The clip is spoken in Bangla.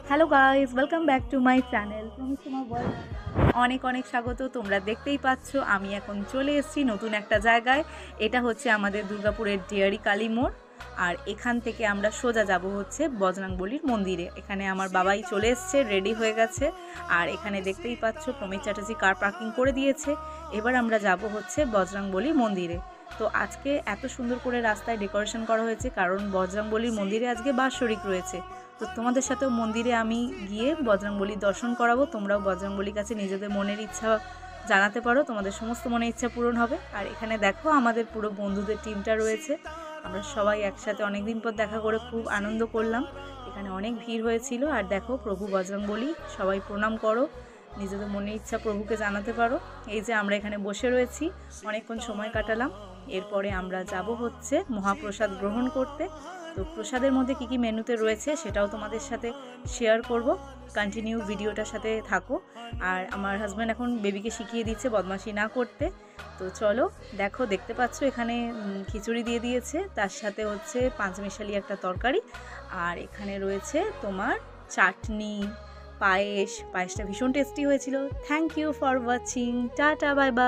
Hello guys, welcome back to my channel প্রমিসমা ওয়ার্ল্ড। অনেক অনেক স্বাগত। তোমরা দেখতেই পাচ্ছ আমি এখন চলে এসেছি নতুন একটা জায়গায়। এটা হচ্ছে আমাদের দুর্গাপুরের ডেয়ারি কালী মোড়। আর এখান থেকে আমরা সোজা যাব হচ্ছে বজরংবলীর মন্দিরে। এখানে আমার বাবাই চলে এসছে, রেডি হয়ে গেছে। আর এখানে দেখতেই পাচ্ছ প্রমিত চ্যাটার্জি কার পার্কিং করে দিয়েছে। এবার আমরা যাব হচ্ছে বজরংবলী মন্দিরে। তো আজকে এত সুন্দর করে রাস্তায় ডেকোরেশন করা হয়েছে কারণ বজরংবলীর মন্দিরে আজকে বাৎসরিক রয়েছে। তো তোমাদের সাথেও মন্দিরে আমি গিয়ে বজরংবলীর দর্শন করাবো। তোমরাও বজরংবলীর কাছে নিজেদের মনের ইচ্ছা জানাতে পারো, তোমাদের সমস্ত মনের ইচ্ছা পূরণ হবে। আর এখানে দেখো আমাদের পুরো বন্ধুদের টিমটা রয়েছে। আমরা সবাই একসাথে অনেকদিন পর দেখা করে খুব আনন্দ করলাম। এখানে অনেক ভিড় হয়েছিল। আর দেখো প্রভু বজরংবলী, সবাই প্রণাম করো, নিজেদের মনের ইচ্ছা প্রভুকে জানাতে পারো। এই যে আমরা এখানে বসে রয়েছি, অনেকক্ষণ সময় কাটালাম। এরপরে আমরা যাব হচ্ছে মহাপ্রসাদ গ্রহণ করতে। তো প্রসাদের মধ্যে কী কী মেনুতে রয়েছে সেটাও তোমাদের সাথে শেয়ার করব। কন্টিনিউ ভিডিওটার সাথে থাকো। আর আমার হাজব্যান্ড এখন বেবিকে শিখিয়ে দিচ্ছে বদমাশি না করতে। তো চলো দেখো, দেখতে পাচ্ছ এখানে খিচুড়ি দিয়ে দিয়েছে, তার সাথে হচ্ছে পাঁচমিশালি একটা তরকারি। আর এখানে রয়েছে তোমার চাটনি, পায়েসটা ভীষণ টেস্টি হয়েছিল। Thank you for watching, tata, bye by.